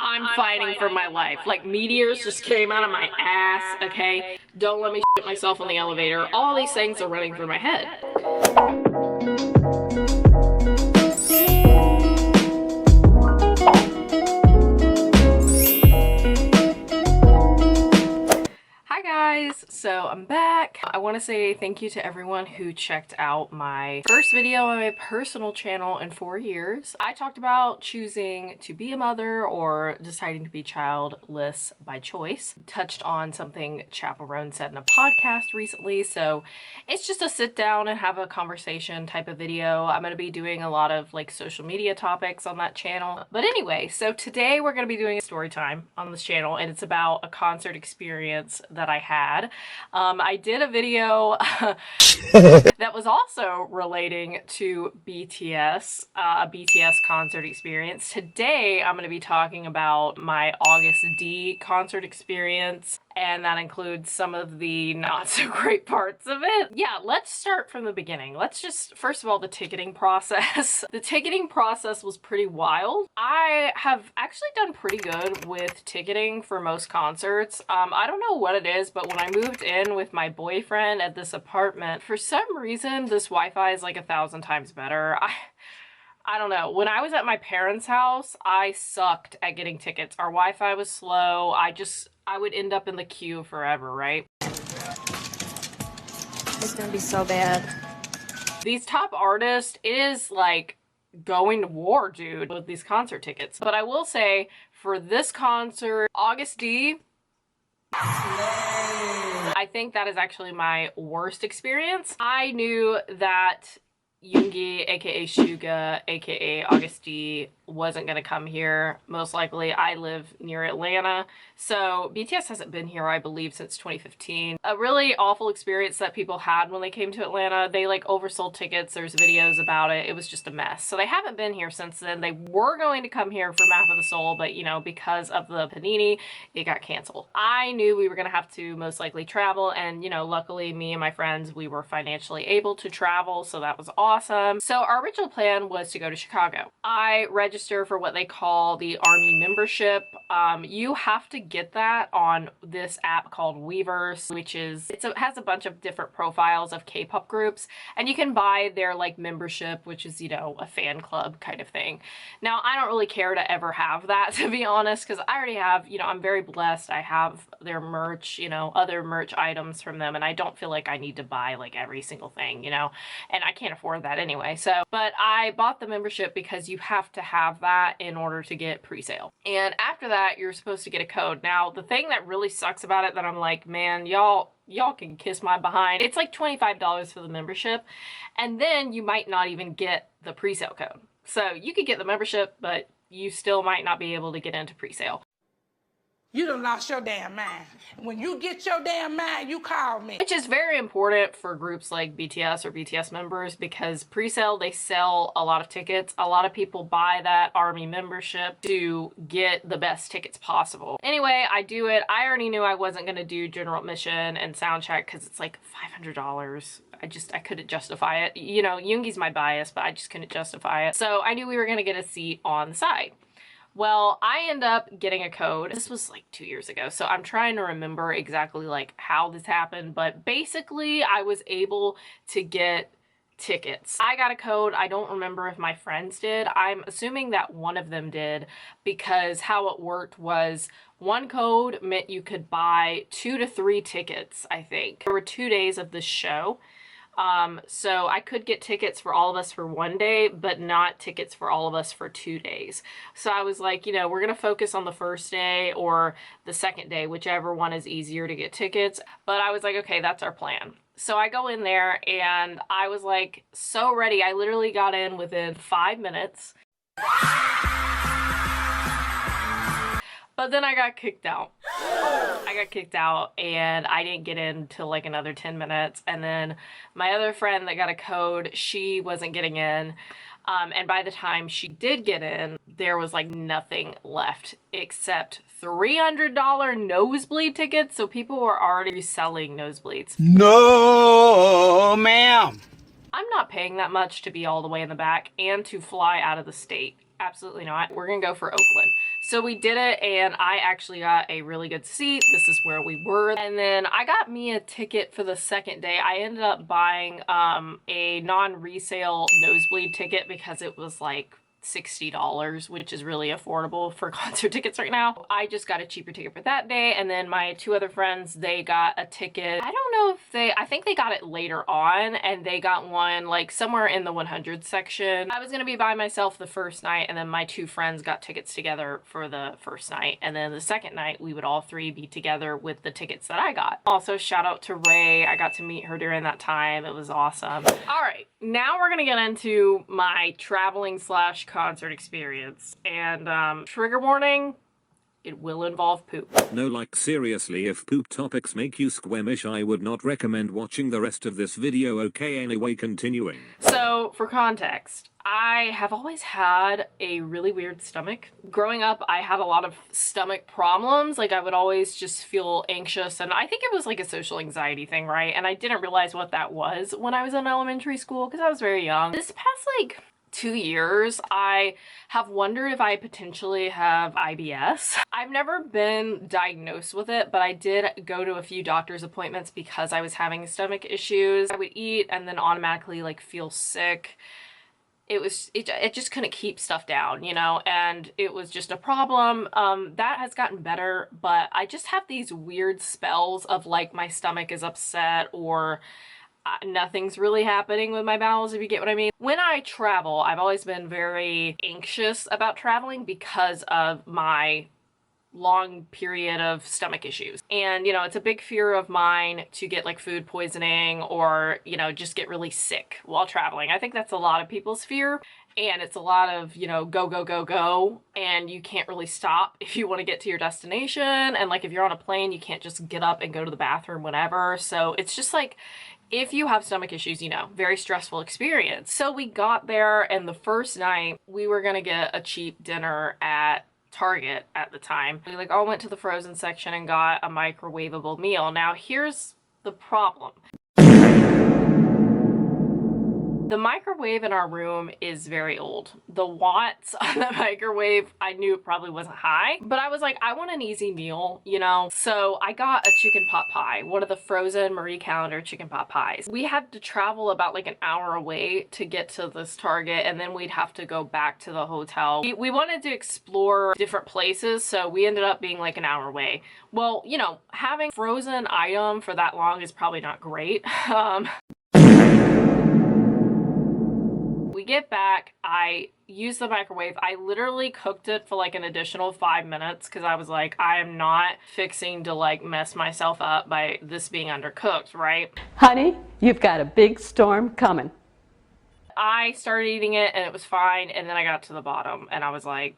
I'm fighting for my life. Like, meteors just came out of my ass, okay? Don't let me shit myself on the elevator. All these things are running through my head. Hi guys, so I'm back. I want to say thank you to everyone who checked out my first video on my personal channel in 4 years. I talked about choosing to be a mother or deciding to be childless by choice. Touched on something Chaperone said in a podcast recently, so it's just a sit down and have a conversation type of video. I'm going to be doing a lot of like social media topics on that channel. But anyway, so today we're going to be doing a story time on this channel, and it's about a concert experience that I had. I did a video that was also relating to BTS, a BTS concert experience. Today, I'm going to be talking about my August D concert experience, and that includes some of the not so great parts of it. Yeah, let's start from the beginning. Let's just, first of all, the ticketing process. The ticketing process was pretty wild. I have actually done pretty good with ticketing for most concerts. I don't know what it is, but when I moved in with my boyfriend at this apartment, for some reason, this Wi-Fi is like 1,000 times better. I don't know. When I was at my parents' house, I sucked at getting tickets. Our Wi-Fi was slow. I would end up in the queue forever, right? It's gonna be so bad. These top artists, it is like going to war, dude, with these concert tickets. But I will say, for this concert, August D, I think that is actually my worst experience. I knew that Yoongi, aka Suga, aka Agust D, wasn't going to come here. Most likely, I live near Atlanta, so BTS hasn't been here, I believe, since 2015. A really awful experience that people had when they came to Atlanta. They like oversold tickets. There's videos about it. It was just a mess. So they haven't been here since then. They were going to come here for Map of the Soul, but you know, because of the panini, it got canceled. I knew we were going to have to most likely travel, and you know, luckily me and my friends, we were financially able to travel, so that was awesome. So our original plan was to go to Chicago. I registered for what they call the Army membership. You have to get that on this app called Weverse, which is, it has a bunch of different profiles of K-pop groups, and you can buy their like membership, which is, you know, a fan club kind of thing. Now, I don't really care to ever have that, to be honest, because I already have, you know, I'm very blessed. I have their merch, you know, other merch items from them, and I don't feel like I need to buy like every single thing, you know, and I can't afford that anyway. So, but I bought the membership because you have to have that in order to get pre-sale. And after that, you're supposed to get a code. Now, the thing that really sucks about it that I'm like, man, y'all can kiss my behind. It's like $25 for the membership, and then you might not even get the pre-sale code. So you could get the membership, but you still might not be able to get into pre-sale. You done lost your damn mind. When you get your damn mind, you call me. Which is very important for groups like BTS or BTS members, because pre-sale, they sell a lot of tickets. A lot of people buy that Army membership to get the best tickets possible. Anyway, I do it. I already knew I wasn't going to do general admission and sound check because it's like $500. I couldn't justify it. You know, Yoongi's my bias, but I just couldn't justify it. So I knew we were going to get a seat on the side. Well, I end up getting a code. This was like 2 years ago, so I'm trying to remember exactly like how this happened, but basically I was able to get tickets. I got a code. I don't remember if my friends did. I'm assuming that one of them did, because how it worked was one code meant you could buy 2 to 3 tickets, I think. There were 2 days of this show. So I could get tickets for all of us for 1 day, but not tickets for all of us for 2 days. So I was like, you know, we're going to focus on the first day or the second day, whichever one is easier to get tickets. But I was like, okay, that's our plan. So I go in there and I was like so ready. I literally got in within 5 minutes. But then I got kicked out. I got kicked out and I didn't get in till like another 10 minutes. And then my other friend that got a code, she wasn't getting in. And by the time she did get in, there was like nothing left except $300 nosebleed tickets. So people were already selling nosebleeds. No, ma'am. I'm not paying that much to be all the way in the back and to fly out of the state. Absolutely not. We're gonna go for Oakland. So we did it, and I actually got a really good seat. This is where we were. And then I got me a ticket for the second day. I ended up buying a non-resale nosebleed ticket because it was like $60, which is really affordable for concert tickets right now. I just got a cheaper ticket for that day, and then my two other friends, they got a ticket. I don't know if I think they got it later on, and they got one like somewhere in the 100 section. I was gonna be by myself the first night, and then my two friends got tickets together for the first night, and then the second night we would all three be together with the tickets that I got. Also, shout out to Ray. I got to meet her during that time. It was awesome. All right, now we're gonna get into my traveling slash concert experience, and trigger warning, it will involve poop. No, like seriously, if poop topics make you squeamish, I would not recommend watching the rest of this video. Okay, anyway, continuing. So for context, I have always had a really weird stomach. Growing up, I had a lot of stomach problems. Like, I would always just feel anxious, and I think it was like a social anxiety thing, right? And I didn't realize what that was when I was in elementary school because I was very young. This past like 2 years, I have wondered if I potentially have IBS. I've never been diagnosed with it, but I did go to a few doctor's appointments because I was having stomach issues. I would eat and then automatically like feel sick. It just couldn't keep stuff down, you know, and it was just a problem. That has gotten better, but I just have these weird spells of like my stomach is upset or nothing's really happening with my bowels, if you get what I mean. When I travel, I've always been very anxious about traveling because of my long period of stomach issues. And, you know, it's a big fear of mine to get like food poisoning or, you know, just get really sick while traveling. I think that's a lot of people's fear. And it's a lot of, you know, go, go, go, go. And you can't really stop if you want to get to your destination. And like if you're on a plane, you can't just get up and go to the bathroom whenever. So it's just like, if you have stomach issues, you know, very stressful experience. So we got there, and the first night we were gonna get a cheap dinner at Target at the time. We like all went to the frozen section and got a microwavable meal. Now here's the problem. The microwave in our room is very old. The watts on the microwave, I knew it probably wasn't high, but I was like, I want an easy meal, you know? So I got a chicken pot pie, one of the frozen Marie Calendar chicken pot pies. We had to travel about like an hour away to get to this Target, and then we'd have to go back to the hotel. We wanted to explore different places, so we ended up being like an hour away. Well, you know, having frozen item for that long is probably not great. We get back, I use the microwave. I literally cooked it for like an additional 5 minutes because I was like, I am not fixing to like mess myself up by this being undercooked, right? Honey, you've got a big storm coming. I started eating it and it was fine, and then I got to the bottom and I was like,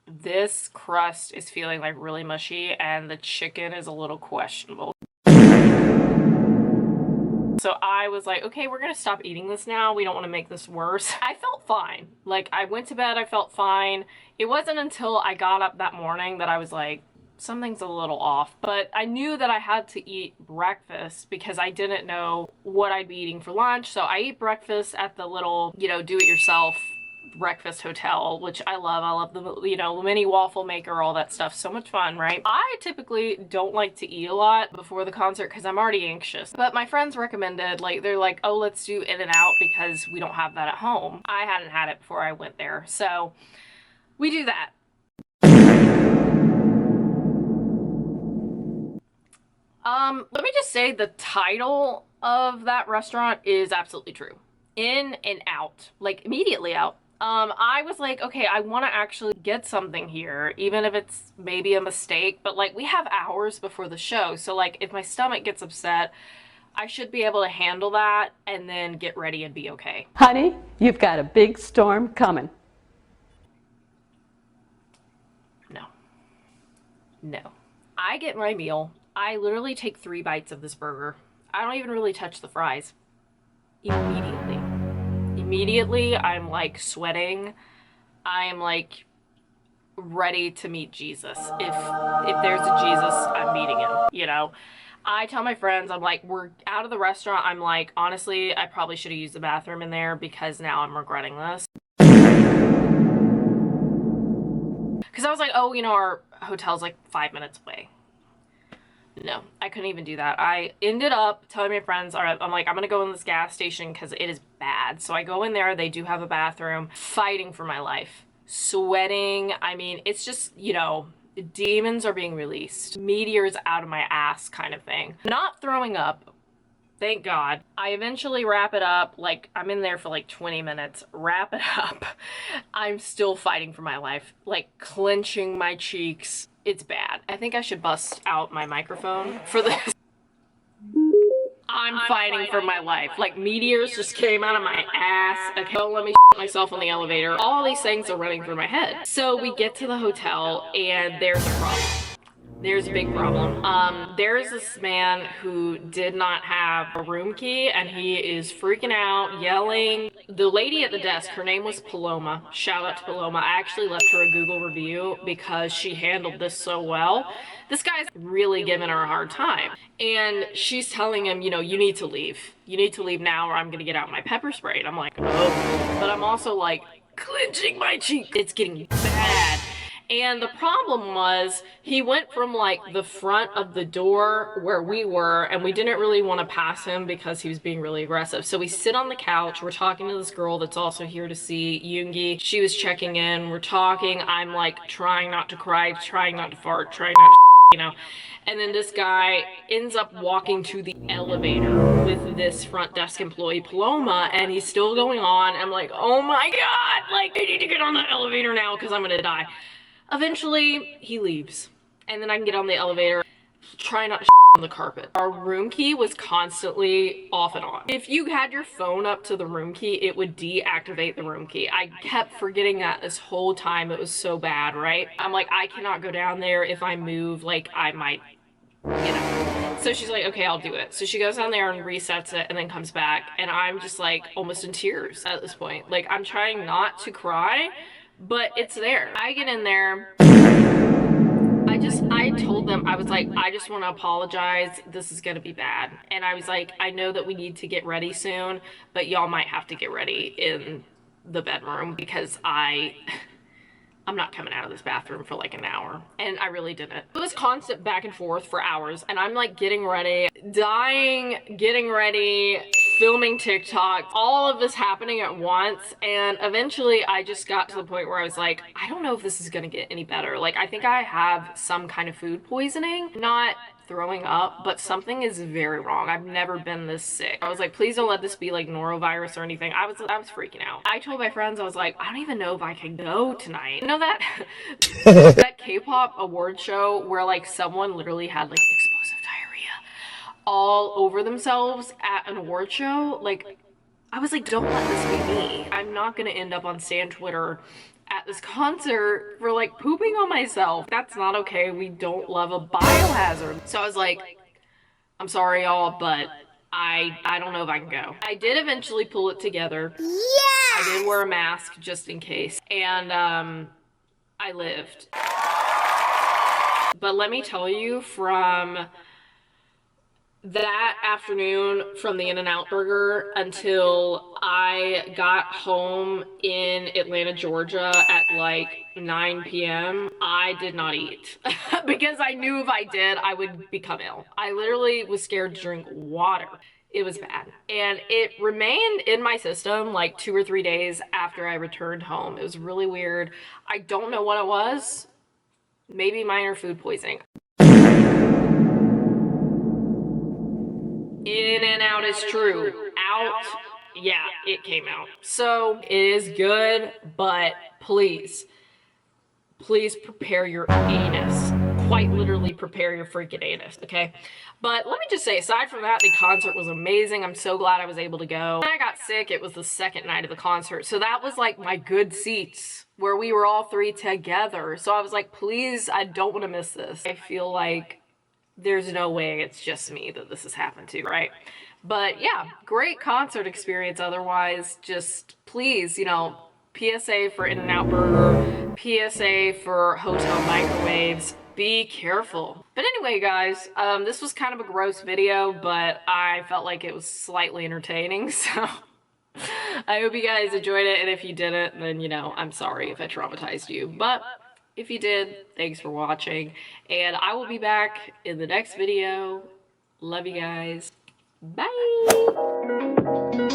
this crust is feeling like really mushy and the chicken is a little questionable. So I was like, okay, we're gonna stop eating this now. We don't want to make this worse. I felt fine. Like, I went to bed, I felt fine. It wasn't until I got up that morning that I was like, something's a little off. But I knew that I had to eat breakfast because I didn't know what I'd be eating for lunch. So I eat breakfast at the little, you know, do-it-yourself breakfast hotel, which I love. I love the, you know, mini waffle maker, all that stuff. So much fun, right? I typically don't like to eat a lot before the concert because I'm already anxious. But my friends recommended, like, they're like, oh, let's do In-N-Out because we don't have that at home. I hadn't had it before I went there. So we do that. Let me just say the title of that restaurant is absolutely true. In-N-Out, like immediately out. I was like, okay, I want to actually get something here, even if it's maybe a mistake, but like we have hours before the show. So like if my stomach gets upset, I should be able to handle that and then get ready and be okay. Honey, you've got a big storm coming. No. No. I get my meal. I literally take 3 bites of this burger. I don't even really touch the fries. Immediately. Immediately, I'm like sweating. I'm like ready to meet Jesus. If there's a Jesus, I'm meeting him, you know? I tell my friends, I'm like, we're out of the restaurant. I'm like, honestly, I probably should have used the bathroom in there because now I'm regretting this. Because I was like, oh, you know, our hotel's like 5 minutes away. No, I couldn't even do that. I ended up telling my friends, all right, I'm like, I'm gonna go in this gas station because it is bad. So I go in there, they do have a bathroom, fighting for my life, sweating. I mean, it's just, you know, demons are being released, meteors out of my ass kind of thing. Not throwing up, thank God. I eventually wrap it up. Like, I'm in there for like 20 minutes, wrap it up. I'm still fighting for my life, like clenching my cheeks. It's bad. I think I should bust out my microphone for this. I'm fighting for my life. Like, meteors just came out of my ass. Okay, don't let me myself on the elevator. All these things are running through my head. So we get to the hotel and there's a problem. There's a big problem. There's this man who did not have a room key and he is freaking out, yelling. The lady at the desk, her name was Paloma. Shout out to Paloma. I actually left her a Google review because she handled this so well. This guy's really giving her a hard time. And she's telling him, you know, you need to leave. You need to leave now or I'm gonna get out my pepper spray. And I'm like, oh. But I'm also like clenching my cheek. It's getting bad. And the problem was he went from like the front of the door where we were and we didn't really want to pass him because he was being really aggressive. So we sit on the couch, we're talking to this girl that's also here to see Yoongi. She was checking in, we're talking, I'm like trying not to cry, trying not to fart, trying not to you know. And then this guy ends up walking to the elevator with this front desk employee, Paloma, and he's still going on. I'm like, oh my God, like I need to get on the elevator now because I'm gonna die. Eventually, he leaves. And then I can get on the elevator, try not to on the carpet. Our room key was constantly off and on. If you had your phone up to the room key, it would deactivate the room key. I kept forgetting that this whole time. It was so bad, right? I'm like, I cannot go down there. If I move, like, I might, you know. So she's like, okay, I'll do it. So she goes down there and resets it and then comes back. And I'm just like almost in tears at this point. Like, I'm trying not to cry, but it's there. I get in there. I told them, I was like, I just want to apologize. This is going to be bad. And I was like, I know that we need to get ready soon, but y'all might have to get ready in the bedroom because I'm not coming out of this bathroom for like an hour. And I really didn't. It was constant back and forth for hours. And I'm like getting ready, dying, getting ready, filming TikTok, all of this happening at once. And eventually I just got to the point where I was like, I don't know if this is gonna get any better. Like, I think I have some kind of food poisoning, not throwing up, but something is very wrong. I've never been this sick. I was like, please don't let this be like norovirus or anything. I was freaking out. I told my friends, I was like, I don't even know if I can go tonight. You know that that K-pop award show where like someone literally had like explosive diarrhea all over themselves at an award show? Like, I was like, don't let this be me. I'm not gonna end up on Stan Twitter at this concert for like pooping on myself. That's not okay. We don't love a biohazard. So I was like, I'm sorry y'all, but I don't know if I can go. I did eventually pull it together. Yeah. I did wear a mask just in case. And I lived. But let me tell you, from that afternoon from the In-N-Out Burger until I got home in Atlanta, Georgia at like 9 p.m., I did not eat because I knew if I did, I would become ill. I literally was scared to drink water. It was bad. And it remained in my system like 2 or 3 days after I returned home. It was really weird. I don't know what it was. Maybe minor food poisoning. In-N-Out is true. Out, yeah, it came out. So it is good, but please prepare your anus. Quite literally prepare your freaking anus, okay? But let me just say, aside from that, the concert was amazing. I'm so glad I was able to go. When I got sick, it was the second night of the concert. So that was like my good seats where we were all three together. So I was like, please, I don't want to miss this. I feel like there's no way it's just me that this has happened to, right? But yeah, great concert experience otherwise. Just please, you know, PSA for In-N-Out Burger, PSA for hotel microwaves, be careful. But anyway, guys, this was kind of a gross video, but I felt like it was slightly entertaining, so I hope you guys enjoyed it, and if you didn't, then, you know, I'm sorry if I traumatized you. But If you did, thanks for watching. And I will be back in the next video. Love you guys. Bye.